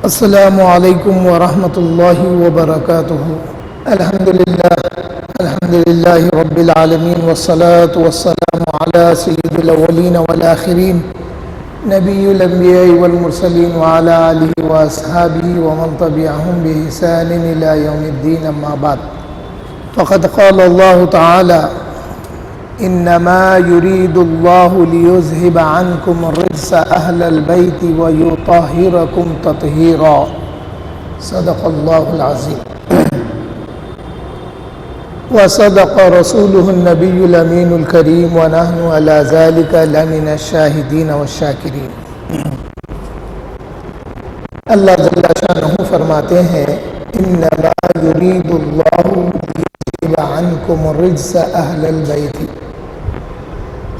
السلام علیکم ورحمۃ اللہ وبرکاتہ۔ الحمد للہ رب العالمین والصلاة والسلام علی سید الاولین والآخرین نبی الانبیاء والمرسلین وعلی آلہ واصحابہ ومن تبعہم بإحسان الی یوم الدین، اما بعد فقد قال اللہ تعالی انما يريد الله ليذهب عنكم الرجس اهل البيت ويطهركم تطهيرا، صدق الله العظيم وصدق رسوله النبي الامين الكريم ونحن على ذلك لمن الشاهدين والشاكرين۔ اللہ جل شانہ فرماتے ہیں انما يريد الله ليذهب عنكم الرجس اهل البيت،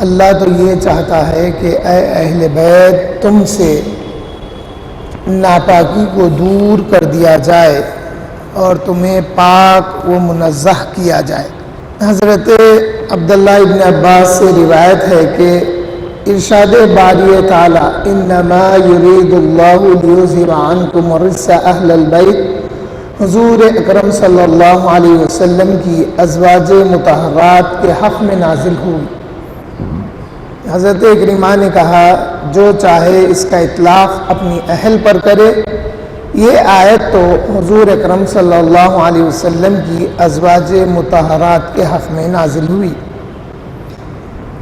اللہ تو یہ چاہتا ہے کہ اے اہل بیت تم سے ناپاکی کو دور کر دیا جائے اور تمہیں پاک و منزہ کیا جائے۔ حضرت عبداللہ ابن عباس سے روایت ہے کہ ارشاد باری تعالی انما یرید اللہ لیذہب عنکم الرجس اہل البیت حضور اکرم صلی اللہ علیہ وسلم کی ازواج مطہرات کے حق میں نازل ہوئی۔ حضرت کریمہ نے کہا جو چاہے اس کا اطلاق اپنی اہل پر کرے، یہ آیت تو حضور اکرم صلی اللہ علیہ وسلم کی ازواج مطہرات کے حق میں نازل ہوئی۔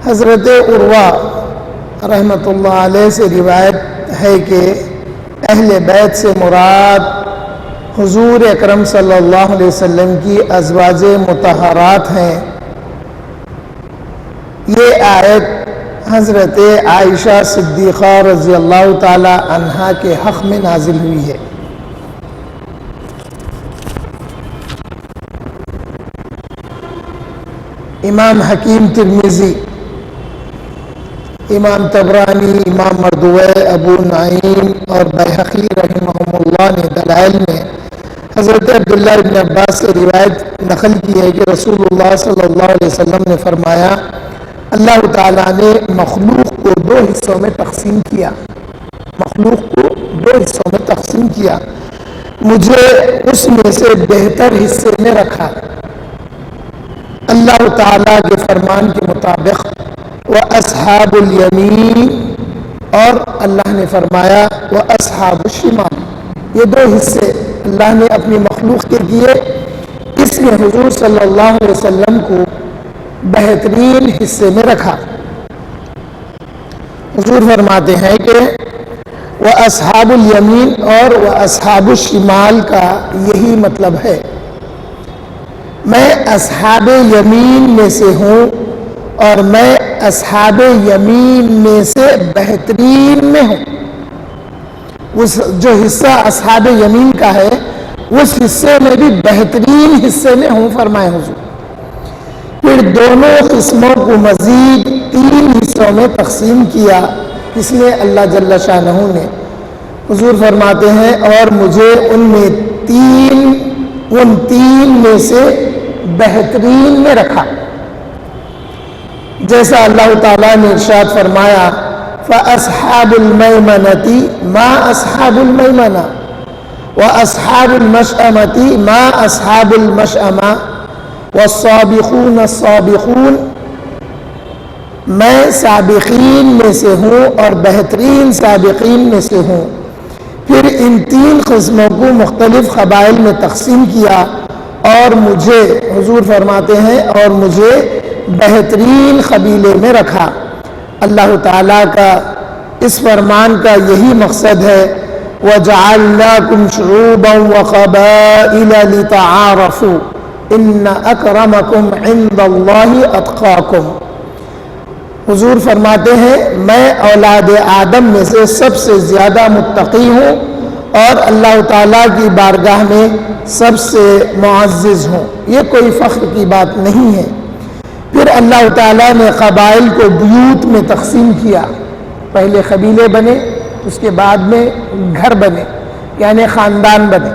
حضرت عروہ رحمۃ اللہ علیہ سے روایت ہے کہ اہل بیت سے مراد حضور اکرم صلی اللہ علیہ وسلم کی ازواج مطہرات ہیں۔ یہ آیت حضرت عائشہ صدیقہ رضی اللہ تعالی عنہا کے حق میں نازل ہوئی ہے۔ امام حکیم ترمذی، امام طبرانی، امام مردوی، ابو نعیم اور بیہقی رحمہم اللہ نے دلائل میں حضرت عبداللہ ابن عباس سے روایت نقل کی ہے کہ رسول اللہ صلی اللہ علیہ وسلم نے فرمایا اللہ تعالیٰ نے مخلوق کو دو حصوں میں تقسیم کیا، مخلوق کو دو حصوں میں تقسیم کیا، مجھے اس میں سے بہتر حصے میں رکھا۔ اللہ تعالیٰ کے فرمان کے مطابق وَأَصْحَابُ الْيَمِينِ، اور اللہ نے فرمایا وَأَصْحَابُ الشِّمَالِ، یہ دو حصے اللہ نے اپنی مخلوق کے دیے۔ اس میں حضور صلی اللہ علیہ وسلم کو بہترین حصے میں رکھا۔ حضور فرماتے ہیں کہ وہ اصحاب الیمین اور وہ اصحاب الشمال کا یہی مطلب ہے، میں اصحاب یمین میں سے ہوں اور میں اصحاب یمین میں سے بہترین میں ہوں۔ اس جو حصہ اصحاب یمین کا ہے اس حصے میں بھی بہترین حصے میں ہوں فرمائے حضور۔ پھر دونوں قسموں کو مزید 3 حصوں میں تقسیم کیا، اس میں اللہ جل شانہ نے۔ حضور فرماتے ہیں اور مجھے ان 3 میں سے بہترین میں رکھا، جیسا اللہ تعالیٰ نے ارشاد فرمایا فَأَصْحَابُ الْمَيْمَنَةِ مَا أَصْحَابُ الْمَيْمَنَةِ وَأَصْحَابُ الْمَشْأَمَةِ مَا أَصْحَابُ الْمَشْأَمَةِ والسابقون السابقون، میں سابقین میں سے ہوں اور بہترین سابقین میں سے ہوں۔ پھر ان 3 قسموں کو مختلف قبائل میں تقسیم کیا اور مجھے حضور فرماتے ہیں اور مجھے بہترین قبیلے میں رکھا۔ اللہ تعالیٰ کا اس فرمان کا یہی مقصد ہے وَجَعَلْنَاكُمْ شُعُوبًا وَقَبَائِلَ لِتَعَارَفُوا ان اکرمکم عند اللہ اتقاکم۔ حضور فرماتے ہیں میں اولاد آدم میں سے سب سے زیادہ متقی ہوں اور اللہ تعالیٰ کی بارگاہ میں سب سے معزز ہوں، یہ کوئی فخر کی بات نہیں ہے۔ پھر اللہ تعالیٰ نے قبائل کو بیوت میں تقسیم کیا، پہلے قبیلے بنے، اس کے بعد میں گھر بنے یعنی خاندان بنے،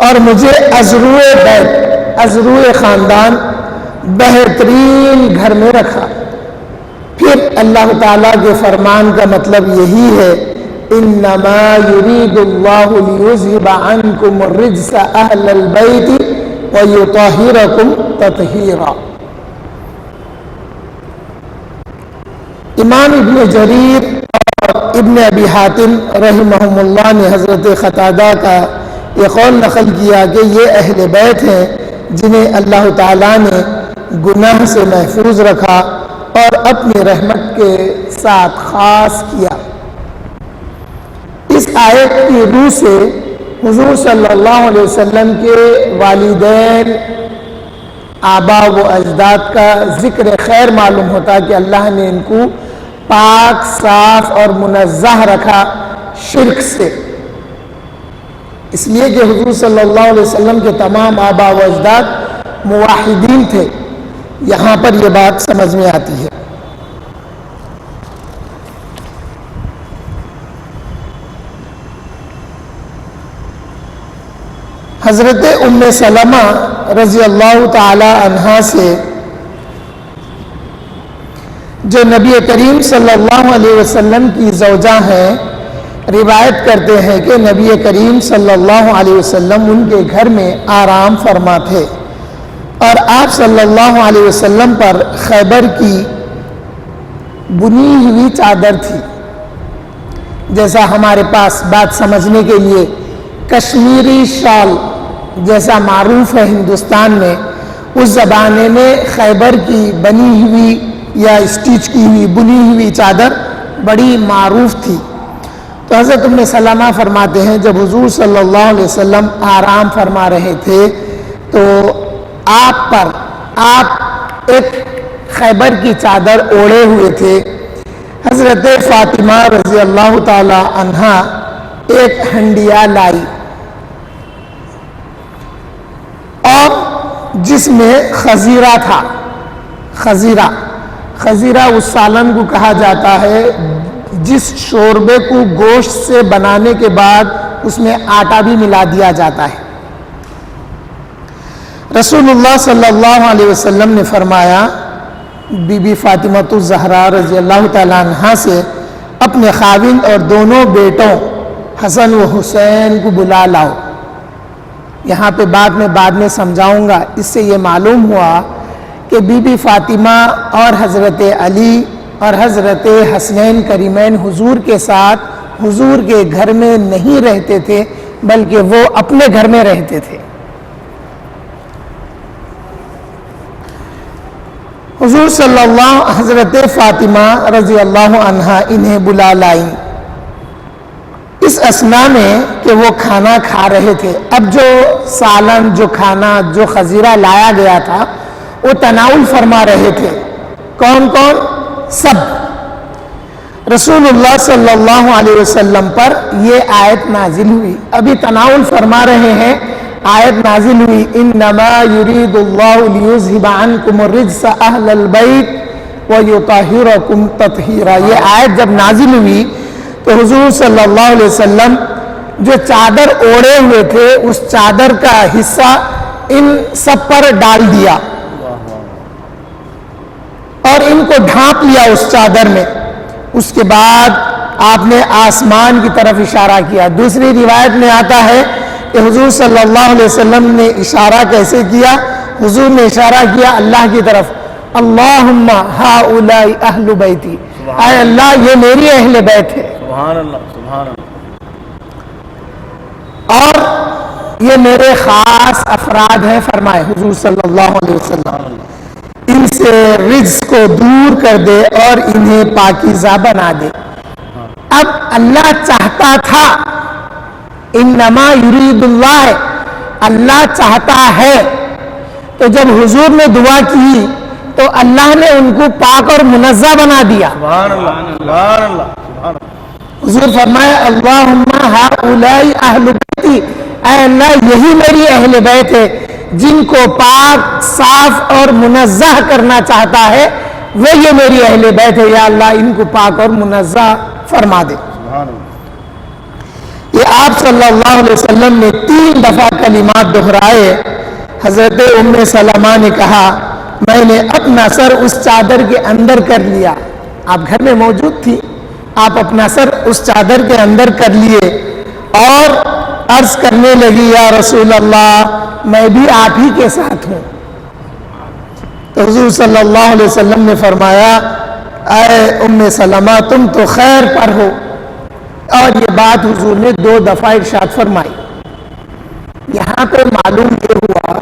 اور مجھے ازروئے بیت، ازروئے خاندان بہترین گھر میں رکھا۔ پھر اللہ تعالیٰ کے فرمان کا مطلب یہی ہے انما یرید اللہ لیذہب عنکم الرجس اہل البیت ویطہرکم تطہیرا۔ امام ابن جریر اور ابن ابی حاتم رحمہم اللہ نے حضرت قتادہ کا یہ قول نقل کیا کہ یہ اہل بیت ہیں جنہیں اللہ تعالیٰ نے گناہ سے محفوظ رکھا اور اپنی رحمت کے ساتھ خاص کیا۔ اس آیت کی روح سے حضور صلی اللہ علیہ وسلم کے والدین، آبا و اجداد کا ذکر خیر معلوم ہوتا کہ اللہ نے ان کو پاک، صاف اور منزہ رکھا شرک سے، اس لیے کہ حضور صلی اللہ علیہ وسلم کے تمام آبا و اجداد موحدین تھے۔ یہاں پر یہ بات سمجھ میں آتی ہے۔ حضرت ام سلمہ رضی اللہ تعالی عنہا سے، جو نبی کریم صلی اللہ علیہ وسلم کی زوجہ ہیں، روایت کرتے ہیں کہ نبی کریم صلی اللہ علیہ وسلم ان کے گھر میں آرام فرما تھے اور آپ صلی اللہ علیہ وسلم پر خیبر کی بنی ہوئی چادر تھی، جیسا ہمارے پاس بات سمجھنے کے لیے کشمیری شال جیسا معروف ہے ہندوستان میں، اس زمانے میں خیبر کی بنی ہوئی یا اسٹیچ کی ہوئی بنی ہوئی چادر بڑی معروف تھی۔ تو حضرت ام سلمہ فرماتے ہیں جب حضور صلی اللہ علیہ وسلم آرام فرما رہے تھے تو آپ ایک خیبر کی چادر اوڑھے ہوئے تھے۔ حضرت فاطمہ رضی اللہ تعالی عنہا ایک ہنڈیا لائی اور جس میں خزیرہ تھا۔ خزیرہ اس سالن کو کہا جاتا ہے جس شوربے کو گوشت سے بنانے کے بعد اس میں آٹا بھی ملا دیا جاتا ہے۔ رسول اللہ صلی اللہ علیہ وسلم نے فرمایا بی بی فاطمہ الزہرا رضی اللہ تعالیٰ عنہا سے اپنے خاوند اور دونوں بیٹوں حسن و حسین کو بلا لاؤ۔ یہاں پہ بعد میں سمجھاؤں گا۔ اس سے یہ معلوم ہوا کہ بی بی فاطمہ اور حضرت علی اور حضرت حسنین کریمین حضور کے ساتھ حضور کے گھر میں نہیں رہتے تھے بلکہ وہ اپنے گھر میں رہتے تھے۔ حضور صلی اللہ حضرت فاطمہ رضی اللہ عنہا انہیں بلا لائیں اس اسنا میں کہ وہ کھانا کھا رہے تھے۔ اب جو سالن، جو کھانا، جو خزیرہ لایا گیا تھا وہ تناول فرما رہے تھے۔ کون کون؟ سب۔ رسول اللہ صلی اللہ علیہ وسلم پر یہ آیت نازل ہوئی، ابھی تناول فرما رہے ہیں، آیت نازل ہوئی انما یرید اللہ لیذہب عنکم الرجس اہل البیت ویطہرکم تطہیرا۔ یہ آیت جب نازل ہوئی تو حضور صلی اللہ علیہ وسلم جو چادر اوڑھے ہوئے تھے اس چادر کا حصہ ان سب پر ڈال دیا اور ان کو ڈھانپ لیا اس چادر میں۔ اس کے بعد آپ نے آسمان کی طرف اشارہ کیا۔ دوسری روایت میں آتا ہے کہ حضور صلی اللہ علیہ وسلم نے اشارہ کیسے کیا؟ حضور نے اشارہ کیا اللہ کی طرف، اللہم ہؤلاء اہل بیتی، اے اللہ یہ میری اہل بیت ہے، سبحان اللہ سبحان اللہ، اور یہ میرے خاص افراد ہیں فرمائے حضور صلی اللہ علیہ وسلم، ان سے رجس کو دور کر دے اور انہیں پاکیزہ بنا دے۔ اب اللہ چاہتا تھا، انما یرید اللہ، اللہ چاہتا ہے، تو جب حضور نے دعا کی تو اللہ نے ان کو پاک اور منزہ بنا دیا۔ سبحان اللہ سبحان اللہ سبحان اللہ۔ حضور فرمایا اللہم ہؤلاء اہل بیتی، اے اللہ یہی میری اہل بیت ہے، جن کو پاک، صاف اور منزہ کرنا چاہتا ہے وہ یہ میری اہل بیت ہے، یا اللہ ان کو پاک اور منزہ فرما دے۔ سبحان اللہ۔ یہ آپ صلی اللہ علیہ وسلم نے 3 دفعہ کلمات دہرائے۔ حضرت ام سلمہ نے کہا میں نے اپنا سر اس چادر کے اندر کر لیا، آپ گھر میں موجود تھی، آپ اپنا سر اس چادر کے اندر کر لیے اور عرض کرنے لگی یا رسول اللہ میں بھی آپ ہی کے ساتھ ہوں. تو حضور صلی اللہ علیہ وسلم نے فرمایا اے ام سلمہ تم تو خیر پر ہو. اور یہ بات حضور نے 2 دفعہ ارشاد فرمائی. یہاں پہ معلوم یہ ہوا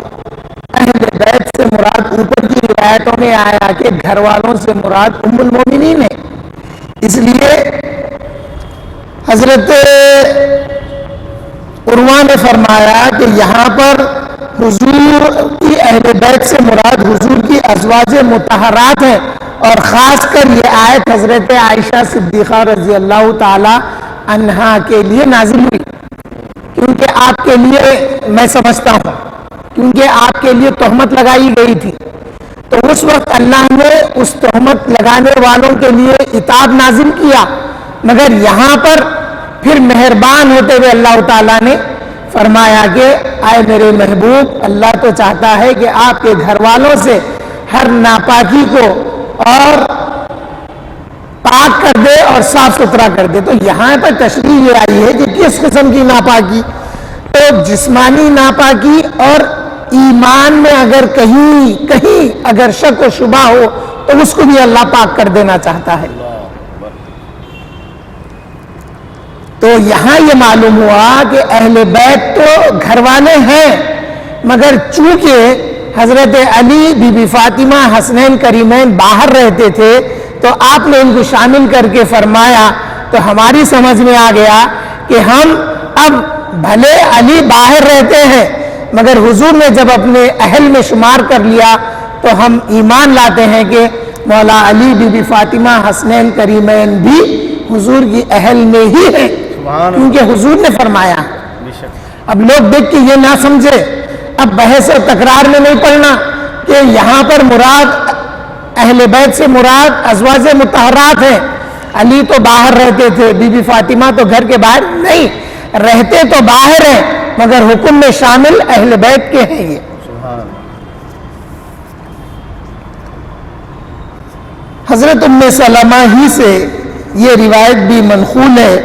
اہل بیت سے مراد اوپر کی روایتوں میں آیا کہ گھر والوں سے مراد ام المومنین ہے. اس لیے حضرت عروہ نے فرمایا کہ یہاں پر حضور کی اہل بیت سے مراد حضور کی ازواج مطہرات ہیں. اور خاص کر یہ آیت حضرت عائشہ صدیقہ رضی اللہ تعالی عنہا کے لیے نازل ہوئی کیونکہ آپ کے لیے میں سمجھتا ہوں کیونکہ آپ کے لیے تہمت لگائی گئی تھی. تو اس وقت اللہ نے اس تہمت لگانے والوں کے لیے عتاب نازل کیا. مگر یہاں پر پھر مہربان ہوتے ہوئے اللہ تعالیٰ نے فرمایا کہ اے میرے محبوب اللہ تو چاہتا ہے کہ آپ کے گھر والوں سے ہر ناپاکی کو اور پاک کر دے اور صاف ستھرا کر دے. تو یہاں پر تشریح یہ آئی ہے کہ کس قسم کی ناپاکی؟ تو جسمانی ناپاکی اور ایمان میں اگر کہیں اگر شک و شبہ ہو تو اس کو بھی اللہ پاک کر دینا چاہتا ہے. تو یہاں یہ معلوم ہوا کہ اہل بیت تو گھر والے ہیں مگر چونکہ حضرت علی بی بی فاطمہ حسنین کریمین باہر رہتے تھے تو آپ نے ان کو شامل کر کے فرمایا. تو ہماری سمجھ میں آ گیا کہ ہم اب بھلے علی باہر رہتے ہیں مگر حضور نے جب اپنے اہل میں شمار کر لیا تو ہم ایمان لاتے ہیں کہ مولا علی بی بی فاطمہ حسنین کریمین بھی حضور کی اہل میں ہی ہیں کیونکہ حضور نے فرمایا. اب لوگ دیکھ کے یہ نہ سمجھے, اب بحث و تکرار میں نہیں پڑھنا کہ یہاں پر مراد اہل بیت سے مراد ازواج مطہرات ہیں. علی تو باہر رہتے تھے, بی بی فاطمہ تو گھر کے باہر نہیں رہتے, تو باہر ہیں مگر حکم میں شامل اہل بیت کے ہیں. یہ حضرت ام سلمہ ہی سے یہ روایت بھی منقول ہے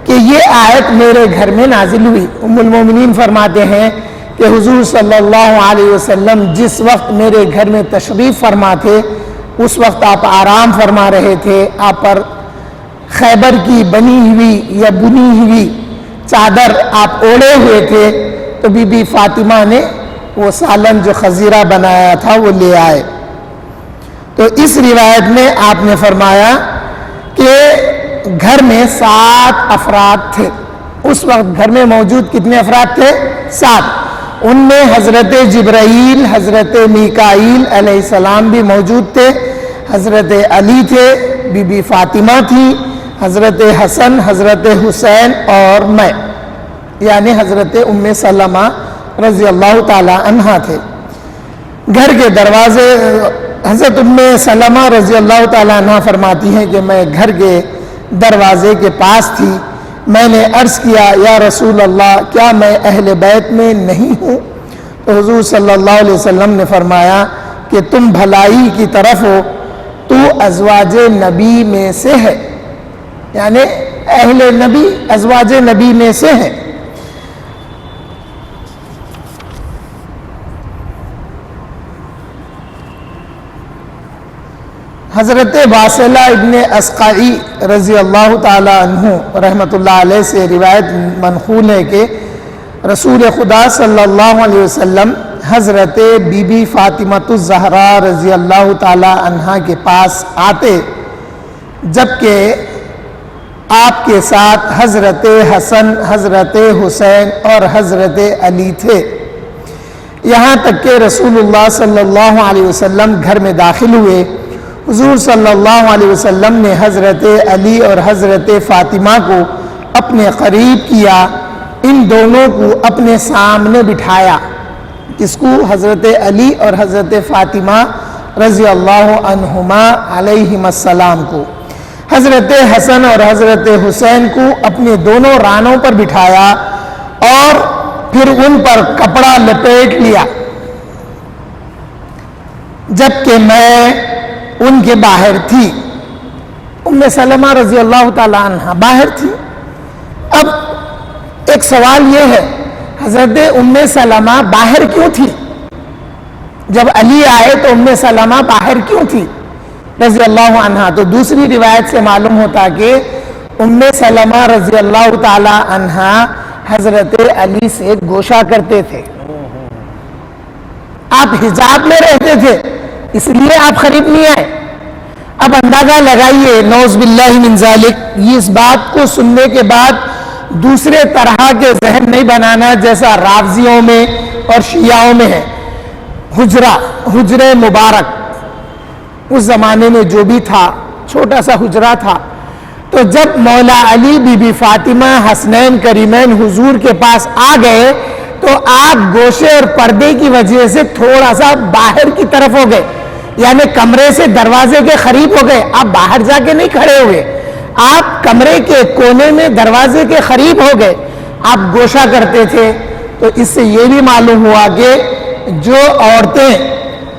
کہ یہ آیت میرے گھر میں نازل ہوئی. ام المومنین فرماتے ہیں کہ حضور صلی اللہ علیہ وسلم جس وقت میرے گھر میں تشریف فرما تھے اس وقت آپ آرام فرما رہے تھے. آپ پر خیبر کی بنی ہوئی یا بنی ہوئی چادر آپ اوڑے ہوئے تھے تو بی بی فاطمہ نے وہ سالن جو خزیرہ بنایا تھا وہ لے آئے. تو اس روایت میں آپ نے فرمایا کہ گھر میں 7 افراد تھے. اس وقت گھر میں موجود کتنے افراد تھے؟ 7. ان میں حضرت جبرائیل, حضرت میکائیل علیہ السلام بھی موجود تھے, حضرت علی تھے, بی بی فاطمہ تھی, حضرت حسن, حضرت حسین اور میں یعنی حضرت ام سلمہ رضی اللہ تعالی عنہا تھے. گھر کے دروازے حضرت ام سلمہ رضی اللہ تعالی عنہا فرماتی ہیں کہ میں گھر کے دروازے کے پاس تھی. میں نے عرض کیا یا رسول اللہ کیا میں اہل بیت میں نہیں ہوں؟ تو حضور صلی اللہ علیہ وسلم نے فرمایا کہ تم بھلائی کی طرف ہو, تو ازواج نبی میں سے ہے, یعنی اہل نبی ازواج نبی میں سے ہے. حضرت واصلہ ابن اسقعی رضی اللہ تعالی عنہ رحمۃ اللہ علیہ سے روایت منقول ہے کہ رسول خدا صلی اللہ علیہ وسلم حضرت بی بی فاطمۃ الزہرا رضی اللہ تعالی عنہا کے پاس آتے جبکہ آپ کے ساتھ حضرت حسن, حضرت حسین اور حضرت علی تھے. یہاں تک کہ رسول اللہ صلی اللہ علیہ وسلم گھر میں داخل ہوئے. حضور صلی اللہ علیہ وسلم نے حضرت علی اور حضرت فاطمہ کو اپنے قریب کیا, ان دونوں کو اپنے سامنے بٹھایا. اس کو حضرت علی اور حضرت فاطمہ رضی اللہ عنہما علیہم السلام کو. حضرت حسن اور حضرت حسین کو اپنے دونوں رانوں پر بٹھایا اور پھر ان پر کپڑا لپیٹ لیا, جبکہ میں ان کے باہر تھی. ام سلمہ رضی اللہ تعالی عنہ باہر تھی. اب ایک سوال یہ ہے، حضرت ام سلمہ باہر کیوں تھی؟ جب علی آئے تو ام سلمہ باہر کیوں تھی رضی اللہ عنہ؟ تو دوسری روایت سے معلوم ہوتا کہ ام سلمہ رضی اللہ تعالی عنہ حضرت علی سے گوشہ کرتے تھے. آپ حجاب میں رہتے تھے، اس لیے آپ قریب نہیں آئے. اب اندازہ لگائیے، نعوذ باللہ من ذالک، یہ اس بات کو سننے کے بعد دوسرے طرح کے ذہن نہیں بنانا جیسا رافضیوں میں اور شیعوں میں ہے. حجرہ مبارک اس زمانے میں جو بھی تھا، چھوٹا سا حجرہ تھا. تو جب مولا علی بی بی فاطمہ حسنین کریمین حضور کے پاس آ گئے تو آپ گوشے اور پردے کی وجہ سے تھوڑا سا باہر کی طرف ہو گئے، یعنی کمرے سے دروازے کے قریب ہو گئے. آپ باہر جا کے نہیں کھڑے ہوئے، آپ کمرے کے کونے میں دروازے کے قریب ہو گئے. آپ گوشہ کرتے تھے. تو اس سے یہ بھی معلوم ہوا کہ جو عورتیں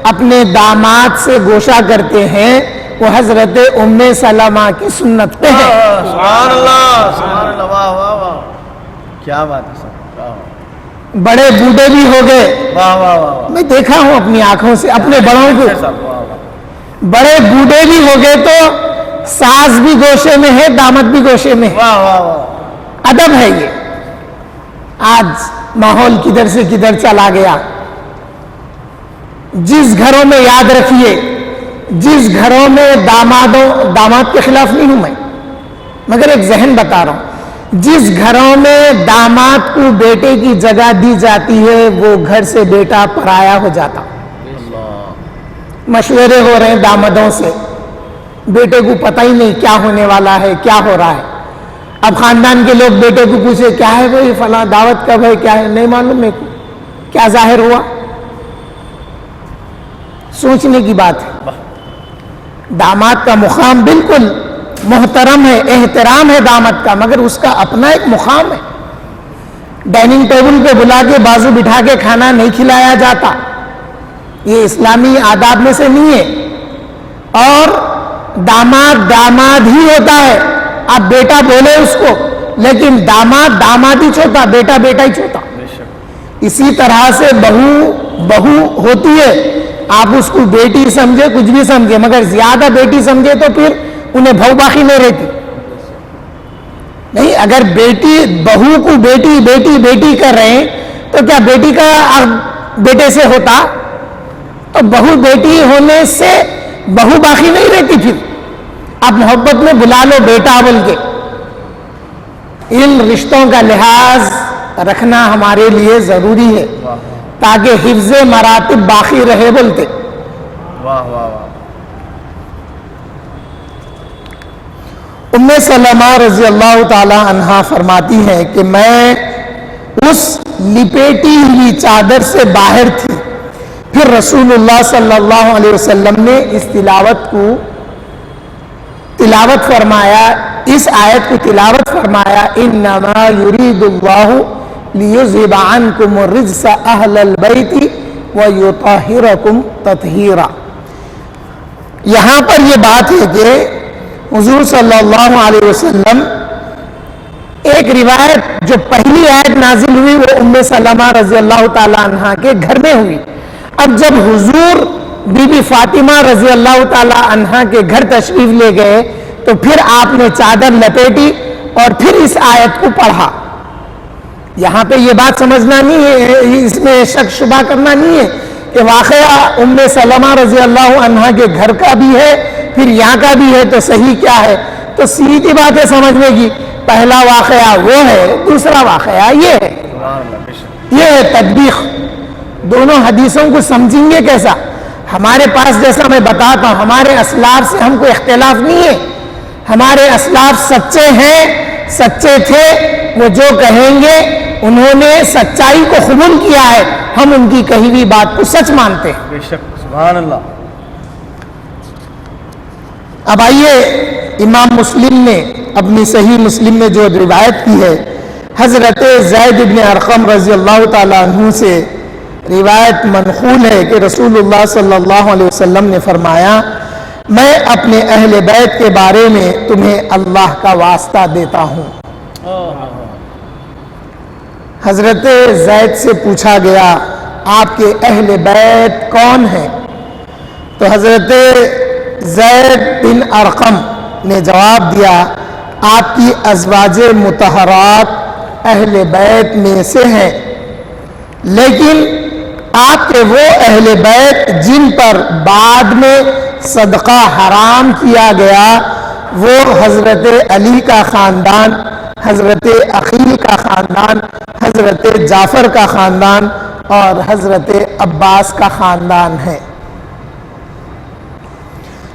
اپنے داماد سے گوشہ کرتے ہیں وہ حضرت ام سلمہ کی سنت پہ ہے. سبحان اللہ، سبحان اللہ، واہ واہ واہ، کیا بات ہے سر، بڑے بوڑھے بھی ہو گئے. واہ واہ واہ، میں دیکھا ہوں اپنی آنکھوں سے اپنے بڑوں کو، بڑے بوڑھے بھی ہو گئے تو ساس بھی گوشے میں ہے، داماد بھی گوشے میں ہے. واہ واہ واہ، ادب ہے یہ. آج ماحول کدھر سے کدھر چلا گیا. جس گھروں میں، یاد رکھیے، جس گھروں میں داماد کے خلاف نہیں ہوں میں، مگر ایک ذہن بتا رہا ہوں، جس گھروں میں داماد کو بیٹے کی جگہ دی جاتی ہے وہ گھر سے بیٹا پرایا ہو جاتا. مشورے ہو رہے ہیں دامادوں سے، بیٹے کو پتہ ہی نہیں کیا ہونے والا ہے، کیا ہو رہا ہے. اب خاندان کے لوگ بیٹے کو پوچھے کیا ہے بھائی فلاں دعوت کب ہے، کیا ہے، نہیں معلوم میرے کو، کیا ظاہر ہوا. سوچنے کی بات ہے. داماد کا مقام بالکل محترم ہے، احترام ہے داماد کا، مگر اس کا اپنا ایک مقام ہے. ڈائننگ ٹیبل پہ بلا کے بازو بٹھا کے کھانا نہیں کھلایا جاتا، یہ اسلامی آداب میں سے نہیں ہے. اور داماد ہی ہوتا ہے. آپ بیٹا بولے اس کو، لیکن داماد ہی چھوٹا، بیٹا ہی چھوٹا. اسی طرح سے بہو ہوتی ہے، آپ اس کو بیٹی سمجھے، کچھ بھی سمجھے، مگر زیادہ بیٹی سمجھے تو پھر انہیں بہو باقی نہیں رہتی. نہیں، اگر بہو کو بیٹی کر رہے ہیں تو کیا بیٹی کا بیٹے سے ہوتا؟ تو بہو بیٹی ہونے سے بہو باقی نہیں رہتی. پھر آپ محبت میں بلا لو بیٹا بول کے. ان رشتوں کا لحاظ رکھنا ہمارے لیے ضروری ہے تاکہ حفظ مراتب باقی رہے بولتے. واہ واہ واہ، ام سلمہ رضی اللہ تعالی عنہا فرماتی ہیں کہ میں اس لپیٹی ہوئی چادر سے باہر تھی. پھر رسول اللہ صلی اللہ علیہ وسلم نے اس تلاوت فرمایا، اس آیت کو تلاوت فرمایا، انما یرید اللہ لیذھب عنکم الرجس اہل البیت ویطہرکم تطہیرا. یہاں پر یہ بات ہے کہ حضور صلی اللہ علیہ وسلم، ایک روایت جو پہلی آیت نازل ہوئی وہ ام سلمہ رضی اللہ تعالی عنہ کے گھر میں ہوئی. اب جب حضور بی بی فاطمہ رضی اللہ تعالی عنہ کے گھر تشریف لے گئے تو پھر آپ نے چادر لپیٹی اور پھر اس آیت کو پڑھا. یہاں پہ یہ بات سمجھنا نہیں ہے، اس میں شک شبہ کرنا نہیں ہے کہ واقعہ ام سلمہ رضی اللہ عنہ کے گھر کا بھی ہے پھر یہاں کا بھی ہے تو صحیح کیا ہے. تو سیدھی بات ہے سمجھنے کی، پہلا واقعہ وہ ہے، دوسرا واقعہ یہ ہے. یہ ہے تطبیق. دونوں حدیثوں کو سمجھیں گے کیسا؟ ہمارے پاس جیسا میں بتاتا ہوں، ہمارے اسلاف سے ہم کو اختلاف نہیں ہے. ہمارے اسلاف سچے ہیں، سچے تھے، وہ جو کہیں گے انہوں نے سچائی کو قبول کیا ہے، ہم ان کی کہی ہوئی بات کو سچ مانتے ہیں. بے شک، سبحان اللہ. اب آئیے، امام مسلم نے اپنی صحیح مسلم میں جو روایت کی ہے، حضرت زید بن ارقم رضی اللہ تعالیٰ عنہ سے روایت منقول ہے کہ رسول اللہ صلی اللہ علیہ وسلم نے فرمایا، میں اپنے اہل بیت کے بارے میں تمہیں اللہ کا واسطہ دیتا ہوں۔ حضرت زید سے پوچھا گیا آپ کے اہل بیت کون ہیں؟ تو حضرت زید بن ارقم نے جواب دیا آپ کی ازواج مطہرات اہل بیت میں سے ہیں، لیکن آپ کے وہ اہل بیت جن پر بعد میں صدقہ حرام کیا گیا وہ حضرت علی کا خاندان، حضرت عقیل کا خاندان، حضرت جعفر کا خاندان اور حضرت عباس کا خاندان ہے۔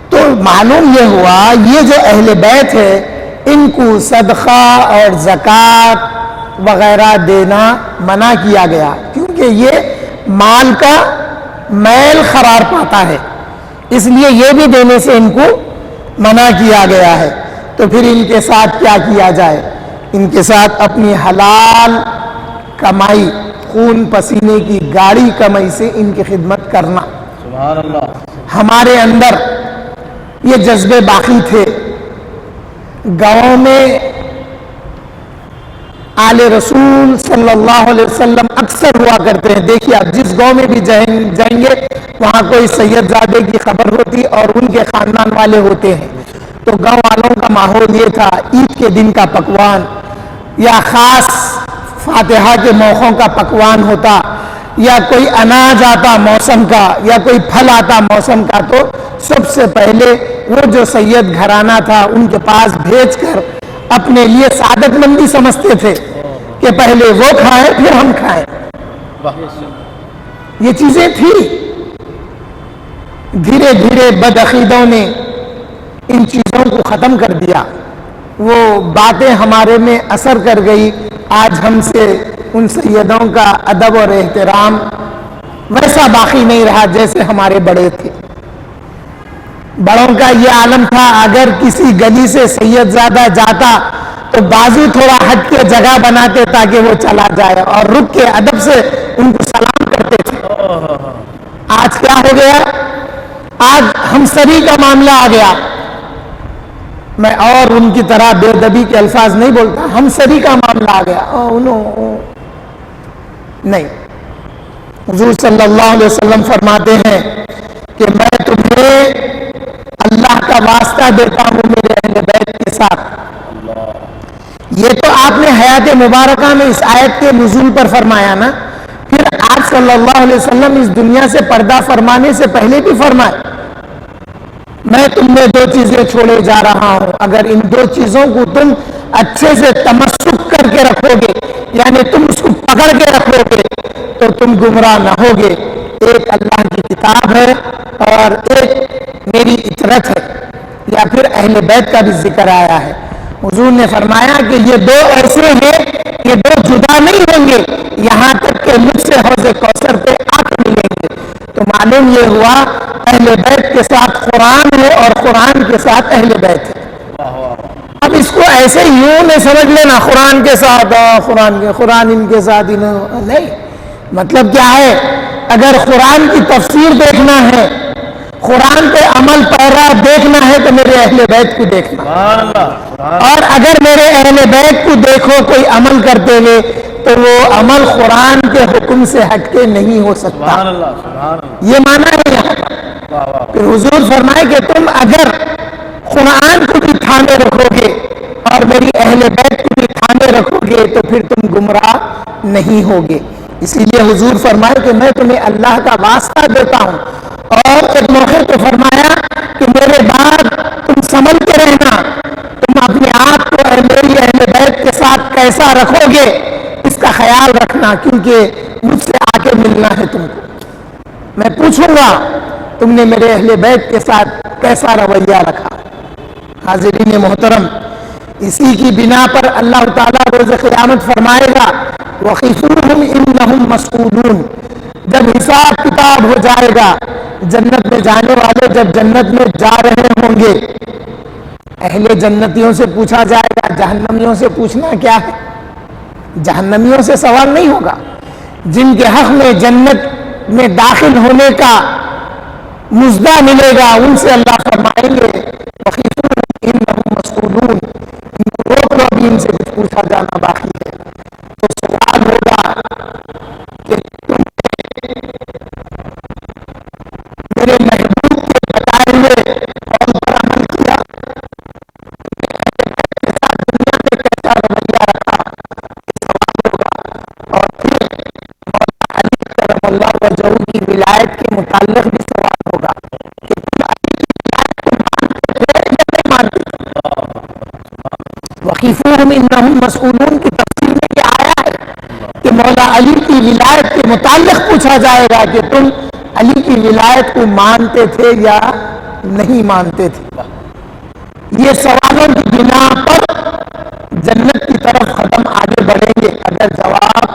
تو معلوم یہ ہوا یہ جو اہل بیت ہے ان کو صدقہ اور زکوٰۃ وغیرہ دینا منع کیا گیا، کیونکہ یہ مال کا میل قرار پاتا ہے، اس لیے یہ بھی دینے سے ان کو منع کیا گیا ہے۔ تو پھر ان کے ساتھ کیا کیا جائے؟ ان کے ساتھ اپنی حلال کمائی، خون پسینے کی گاڑی کمائی سے ان کی خدمت کرنا۔ سبحان اللہ۔ ہمارے اندر یہ جذبے باقی تھے، گاؤں میں آل رسول صلی اللہ علیہ وسلم اکثر ہوا کرتے ہیں۔ دیکھیے آپ جس گاؤں میں بھی جائیں گے وہاں کوئی سید زادے کی خبر ہوتی اور ان کے خاندان والے ہوتے ہیں، تو گاؤں والوں کا ماحول یہ تھا عید کے دن کا پکوان یا خاص فاتحہ کے موقعوں کا پکوان ہوتا، یا کوئی اناج آتا موسم کا یا کوئی پھل آتا موسم کا، تو سب سے پہلے وہ جو سید گھرانہ تھا ان کے پاس بھیج کر اپنے لیے سعادت مندی سمجھتے تھے کہ پہلے وہ کھائیں پھر ہم کھائیں۔ یہ چیزیں تھی، دھیرے دھیرے بدعقیدوں نے ان چیزوں کو ختم کر دیا، وہ باتیں ہمارے میں اثر کر گئی۔ آج ہم سے ان سیدوں کا ادب اور احترام ویسا باقی نہیں رہا جیسے ہمارے بڑے تھے۔ بڑوں کا یہ عالم تھا اگر کسی گلی سے سید زادہ جاتا تو بازو تھوڑا ہٹ کے جگہ بناتے تاکہ وہ چلا جائے اور رک کے ادب سے ان کو سلام کرتے تھے۔ آج کیا ہو گیا؟ آج ہم سری کا معاملہ آ گیا۔ میں اور ان کی طرح بے ادبی کے الفاظ نہیں بولتا، ہم سری کا معاملہ آ گیا۔ نہیں، حضور صلی اللہ علیہ وسلم فرماتے ہیں کہ میں تمہیں اللہ کا واسطہ دیتا ہوں میرے اہل بیت کے ساتھ۔ یہ تو آپ نے حیات مبارکہ میں اس آیت کے نزول پر فرمایا نا، پھر آپ صلی اللہ علیہ وسلم اس دنیا سے پردہ فرمانے سے پہلے بھی فرمائے میں تم میں دو چیزیں چھوڑے جا رہا ہوں، اگر ان دو چیزوں کو تم اچھے سے تمسک کر کے رکھو گے، یعنی تم اس کو پکڑ کے رکھو گے تو تم گمراہ نہ ہوگے۔ ایک اللہ کی کتاب ہے اور ایک میری اطاعت ہے، یا پھر اہل بیت کا بھی ذکر آیا ہے۔ حضور نے فرمایا کہ یہ دو ایسے ہیں یہ دو جدا نہیں ہوں گے یہاں تک کہ مجھ سے حوض کوثر پہ آ کے ملیں گے۔ تو معلوم یہ ہوا اہل بیت کے ساتھ قرآن ہے اور قرآن کے ساتھ اہل بیت ہے۔ اب اس کو ایسے یوں نہیں سمجھ لینا قرآن کے ساتھ قرآن ان کے ساتھ نہیں، مطلب کیا ہے؟ اگر قرآن کی تفسیر دیکھنا ہے، قرآن پہ عمل پیرا دیکھنا ہے تو میرے اہل بیت کو دیکھنا، اور اگر میرے اہل بیت کو دیکھو کوئی عمل کرتے ہوئے تو وہ عمل قرآن کے حکم سے ہٹ کے نہیں ہو سکتا۔ یہ معنی ہے یہاں پر۔ پھر حضور فرمائے کہ تم اگر قرآن کو بھی تھامے رکھو گے اور میری اہل بیت کو بھی تھامے رکھو گے تو پھر تم گمراہ نہیں ہوگے۔ اسی لیے حضور فرمائے کہ میں تمہیں اللہ کا واسطہ دیتا ہوں، اور ایک موقع پہ فرمایا کہ میرے بعد تم سنبھل کے رہنا، تم اپنے آپ کو میری اہل بیت کے ساتھ کیسا رکھو گے اس کا خیال رکھنا، کیونکہ مجھ سے آ کے ملنا ہے تم کو، میں پوچھوں گا تم نے میرے اہل بیت کے ساتھ کیسا رویہ رکھا۔ حاضرین محترم، اسی کی بنا پر اللہ تعالیٰ روز قیامت فرمائے گا وَقِفُوهُمْ إِنَّهُمْ مَسْئُولُونَ۔ جب حساب کتاب ہو جائے گا، جنت میں جانے والے جب جنت میں جا رہے ہوں گے، اہل جنتیوں سے پوچھا جائے گا، جہنمیوں سے پوچھنا کیا ہے؟ جہنمیوں سے سوال نہیں ہوگا، جن کے حق میں جنت میں داخل ہونے کا مزدہ ملے گا، ان سے اللہ فرمائیں گے وَخِفُوهُمْ إِنَّهُمْ مَسْئُولُونَ، ان کو روک لو، ابھی ان سے کچھ پوچھا جانا باقی ہے۔ تو سوال ہوگا کہ تم میرے محبوب کے بتائے ہوئے قول پر عمل کیا، دنیا میں کیسا رویہ رکھا، یہ سوال ہوگا۔ اور پھر مولا علی کرم اللہ وجہہ کی ولایت کے متعلق بھی سوال ہوگا کہ تم علی کی ولایت کو مانتے تھے یا نہیں مانتے تھے۔ وَخِفُوهُمْ إِنَّهُمْ مَسْئُولُونَ کی تفسیر میں کیا آیا ہے کہ مولا علی کی ولایت کے متعلق پوچھا جائے گا کہ تم علی کی ولایت کو مانتے تھے یا نہیں مانتے تھے۔ یہ سوالوں کی بنا پر جنت کی طرف قدم آگے بڑھیں گے اگر جواب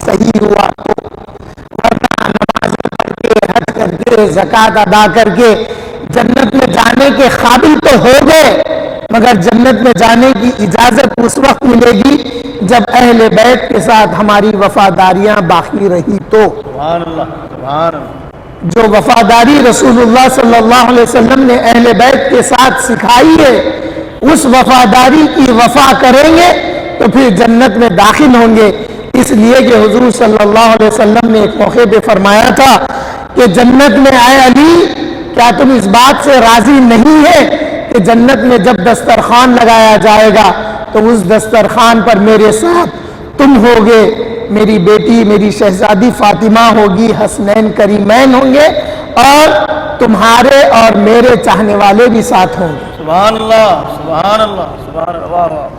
صحیح ہوا تو، ورنہ نمازیں پڑھ کے، حج کر کے، زکوٰۃ ادا کر کے جنت میں جانے کے قابل تو ہو گئے، مگر جنت میں جانے کی اجازت اس وقت ملے گی جب اہل بیت کے ساتھ ہماری وفاداریاں باقی رہی تو۔ سبحان اللہ، سبحان اللہ۔ جو وفاداری رسول اللہ صلی اللہ علیہ وسلم نے اہل بیت کے ساتھ سکھائی ہے، اس وفاداری کی وفا کریں گے تو پھر جنت میں داخل ہوں گے۔ اس لیے کہ حضور صلی اللہ علیہ وسلم نے ایک موقع پہ فرمایا تھا کہ جنت میں اے علی، کیا تم اس بات سے راضی نہیں ہے کہ جنت میں جب دسترخوان لگایا جائے گا تو اس دسترخوان پر میرے ساتھ تم ہوگے، میری بیٹی میری شہزادی فاطمہ ہوگی، حسنین کریمین ہوں گے، اور تمہارے اور میرے چاہنے والے بھی ساتھ ہوں گے۔ سبحان اللہ، سبحان اللہ، سبحان اللہ، واہ واہ واہ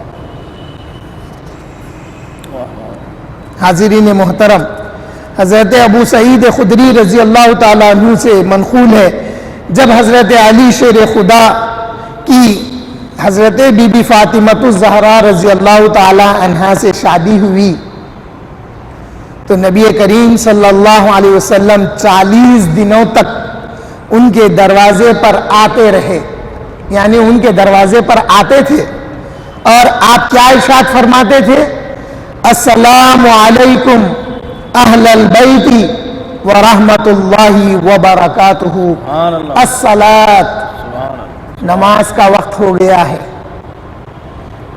واہ۔ حاضرین محترم، حضرت ابو سعید خدری رضی اللہ تعالیٰ عنہ سے منقول ہے جب حضرت علی شیر خدا کی حضرت بی بی فاطمہ الزہرا رضی اللہ تعالیٰ عنہا سے شادی ہوئی تو نبی کریم صلی اللہ علیہ وسلم 40 دنوں تک ان کے دروازے پر آتے رہے، یعنی ان کے دروازے پر آتے تھے، اور آپ کیا ارشاد فرماتے تھے؟ السلام علیکم اہل البیت ورحمۃ اللہ وبرکاتہ، سبحان اللہ، الصلاۃ، سبحان اللہ۔ نماز کا وقت ہو گیا ہے۔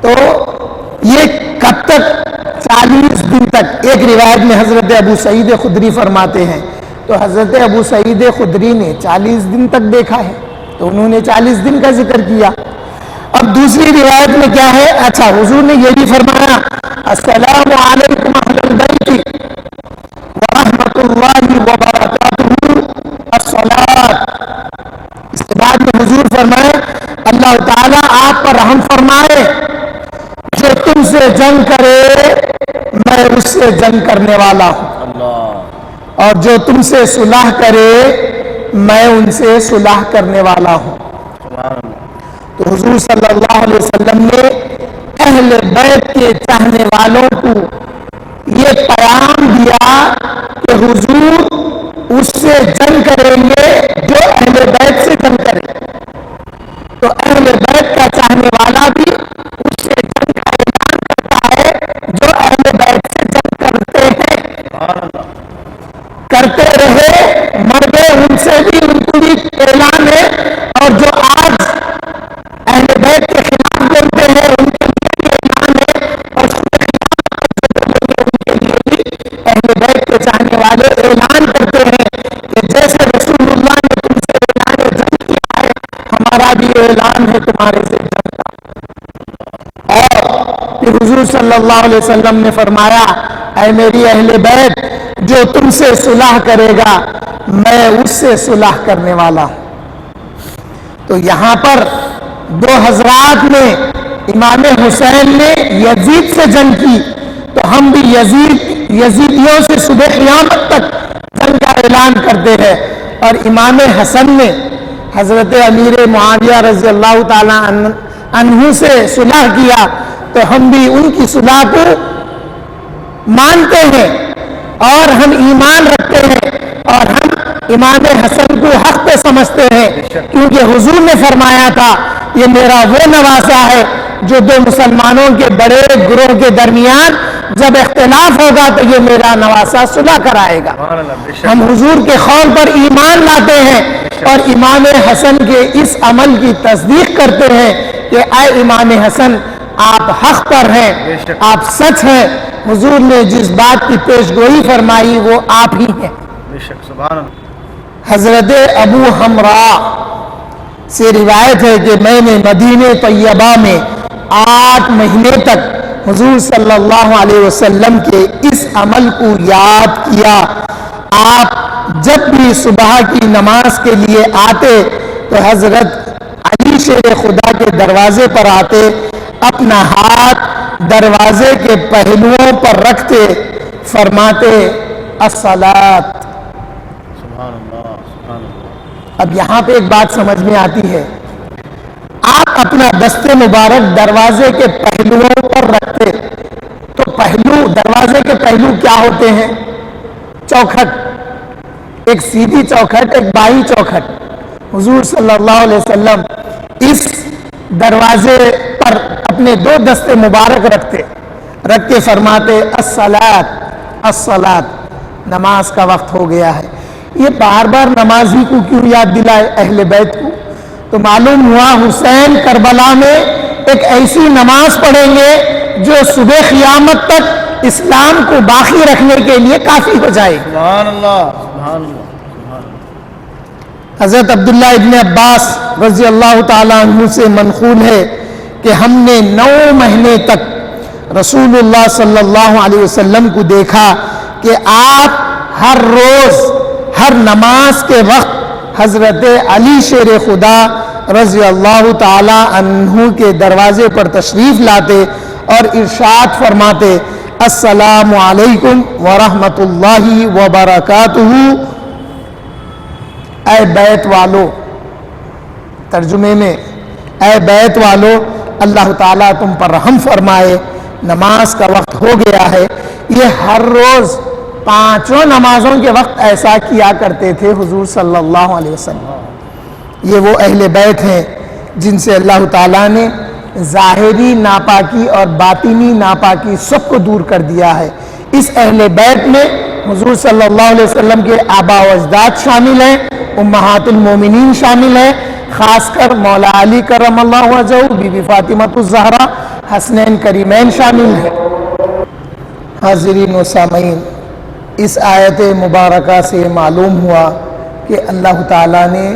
تو یہ کب تک؟ 40 دن تک۔ ایک روایت میں حضرت ابو سعید خدری فرماتے ہیں تو حضرت ابو سعید خدری نے 40 دن تک دیکھا ہے تو انہوں نے 40 دن کا ذکر کیا۔ اب دوسری روایت میں کیا ہے؟ اچھا، حضور نے یہ بھی فرمایا السلام علیکم اہل البیت ورحمۃ اللہ وبرکاتہ الصلاۃ۔ اس کے بعد میں حضور فرمائے اللہ تعالیٰ آپ پر رحم فرمائے، جو تم سے جنگ کرے میں اس سے جنگ کرنے والا ہوں، اللہ، اور جو تم سے صلح کرے میں ان سے صلح کرنے والا ہوں۔ سبحان اللہ۔ تو حضور صلی اللہ علیہ وسلم نے اہل بیت کے چاہنے والوں کو یہ پیغام دیا کہ حضور اس سے جنگ کریں گے جو اہل بیت سے جنگ کرے، تو اہل بیت کا چاہنے والا بھی اس سے جنگ کا اعلان کرتا ہے جو اہل بیت سے جنگ کرتے ہیں، سبحان اللہ، کرتے رہے مر گئے، ان سے بھی ان کو بھی اعلان ہے، اور جو آج اہل بیت کے خلاف بولتے ہیں ان کے لیے بھی اعلان ہے، اور ان کے لیے بھی اہل بیت کے چاہنے والے اعلان کرتے ہیں کہ جیسے رسول اللہ نے تم سے اعلان جنگ کیا ہے ہمارا بھی اعلان ہے تمہارے سے جنگ کا۔ اور پھر حضور صلی اللہ علیہ وسلم نے فرمایا اے میری اہل بیت، جو تم سے صلح کرے گا میں اس سے صلح کرنے والا ہوں۔ تو یہاں پر دو حضرات نے، امام حسین نے یزید سے جنگ کی تو ہم بھی یزیدیوں سے صبح قیامت تک جنگ کا اعلان کرتے ہیں، اور امام حسن نے حضرت امیر معاویہ رضی اللہ تعالیٰ عنہ سے صلح کیا تو ہم بھی ان کی صلح کو مانتے ہیں اور ہم ایمان رکھتے ہیں، اور ہم امام حسن کو حق پہ سمجھتے ہیں، کیونکہ حضور نے فرمایا تھا یہ میرا وہ نواسا ہے جو دو مسلمانوں کے بڑے گروہ کے درمیان جب اختلاف ہوگا تو یہ میرا نواسہ صلح کرائے گا۔ سبحان اللہ، بے شک ہم حضور کے قول پر ایمان لاتے ہیں اور امام حسن کے اس عمل کی تصدیق کرتے ہیں کہ اے امام حسن آپ حق پر ہیں، بے شک۔ آپ سچ ہیں، حضور نے جس بات کی پیش گوئی فرمائی وہ آپ ہی ہیں۔ بے شک، سبحان اللہ۔ حضرت ابو حمراء سے روایت ہے کہ میں نے مدینہ طیبہ میں 8 مہینے تک حضور صلی اللہ علیہ وسلم کے اس عمل کو یاد کیا۔ آپ جب بھی صبح کی نماز کے لیے آتے تو حضرت علی شیر خدا کے دروازے پر آتے، اپنا ہاتھ دروازے کے پہلوؤں پر رکھتے، فرماتے الصلاۃ۔ سبحان اللہ، سبحان اللہ۔ اب یہاں پہ ایک بات سمجھ میں آتی ہے، آپ اپنا دست مبارک دروازے کے پہلوؤں پر رکھتے تو پہلو، دروازے کے پہلو کیا ہوتے ہیں؟ چوکھٹ، ایک سیدھی چوکھٹ، ایک بائیں چوکھٹ۔ حضور صلی اللہ علیہ وسلم اس دروازے پر اپنے 2 دست مبارک رکھ کے فرماتے الصلاۃ، الصلاۃ، نماز کا وقت ہو گیا ہے۔ یہ بار بار نمازی کو کیوں یاد دلائے اہل بیت کو؟ تو معلوم ہوا حسین کربلا میں ایک ایسی نماز پڑھیں گے جو صبح قیامت تک اسلام کو باقی رکھنے کے لیے کافی ہو جائے گی۔ سبحان اللہ، سبحان اللہ، سبحان اللہ۔ حضرت عبداللہ ابن عباس رضی اللہ تعالیٰ عنہ سے منقول ہے کہ ہم نے 9 مہینے تک رسول اللہ صلی اللہ علیہ وسلم کو دیکھا کہ آپ ہر روز ہر نماز کے وقت حضرت علی شیر خدا رضی اللہ تعالی عنہ کے دروازے پر تشریف لاتے اور ارشاد فرماتے السلام علیکم ورحمۃ اللہ وبرکاتہ۔ اے بیت والو، ترجمے میں اے بیت والو، اللہ تعالیٰ تم پر رحم فرمائے، نماز کا وقت ہو گیا ہے۔ یہ ہر روز 5 نمازوں کے وقت ایسا کیا کرتے تھے حضور صلی اللہ علیہ وسلم۔ یہ وہ اہل بیت ہیں جن سے اللہ تعالیٰ نے ظاہری ناپاکی اور باطنی ناپاکی سب کو دور کر دیا ہے۔ اس اہل بیت میں حضور صلی اللہ علیہ وسلم کے آبا و اجداد شامل ہیں، امہات المومنین شامل ہیں، خاص کر مولا علی کرم اللہ وجہہ، بی بی فاطمۃ الزہرا، حسنین کریمین شامل ہیں۔ حاضرین و سامعین، اس آیت مبارکہ سے معلوم ہوا کہ اللہ تعالیٰ نے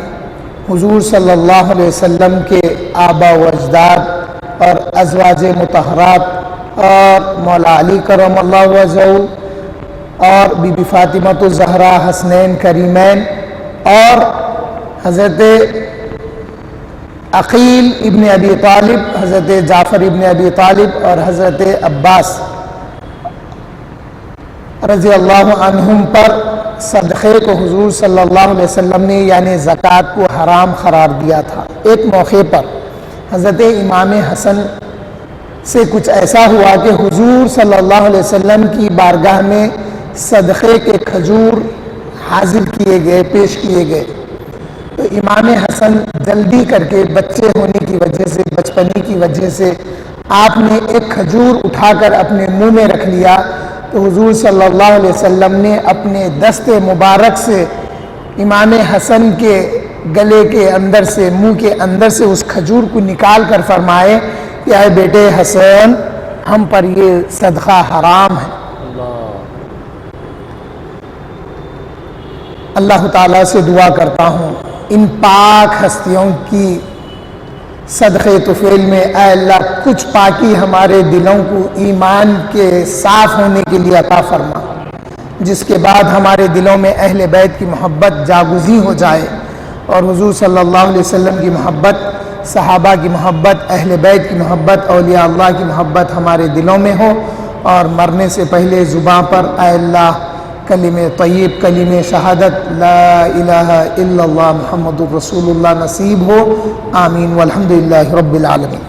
حضور صلی اللہ علیہ وسلم کے آبا و اجداد اور ازواج مطہرات اور مولا علی کرم اللہ وجہہ اور بی بی فاطمۃ الزہرا، حسنین کریمین اور حضرت عقیل ابن ابی طالب، حضرت جعفر ابن ابی طالب اور حضرت عباس رضی اللہ عنہم پر صدقے کو حضور صلی اللہ علیہ وسلم نے یعنی زکوٰۃ کو حرام قرار دیا تھا۔ ایک موقع پر حضرت امام حسن سے کچھ ایسا ہوا کہ حضور صلی اللہ علیہ وسلم کی بارگاہ میں صدقے کے کھجور حاضر کیے گئے، پیش کیے گئے، تو امام حسن جلدی کر کے بچے ہونے کی وجہ سے، بچپنی کی وجہ سے آپ نے ایک کھجور اٹھا کر اپنے منہ میں رکھ لیا، تو حضور صلی اللہ علیہ وسلم نے اپنے دست مبارک سے امام حسن کے گلے کے اندر سے، منہ کے اندر سے اس کھجور کو نکال کر فرمائے کہ اے بیٹے حسن، ہم پر یہ صدقہ حرام ہے۔ اللہ تعالیٰ سے دعا کرتا ہوں ان پاک ہستیوں کی صدقے طفیل میں اے اللہ کچھ پاکی ہمارے دلوں کو ایمان کے صاف ہونے کے لیے عطا فرما، جس کے بعد ہمارے دلوں میں اہل بیت کی محبت جاگزی ہو جائے اور حضور صلی اللہ علیہ وسلم کی محبت، صحابہ کی محبت، اہل بیت کی محبت، اولیاء اللہ کی محبت ہمارے دلوں میں ہو، اور مرنے سے پہلے زبان پر اے اللہ کلمہ طیب، کلمہ شہادت لا الہ الا اللہ محمد الرسول اللہ نصیب ہو، آمین والحمدللہ رب العالمین۔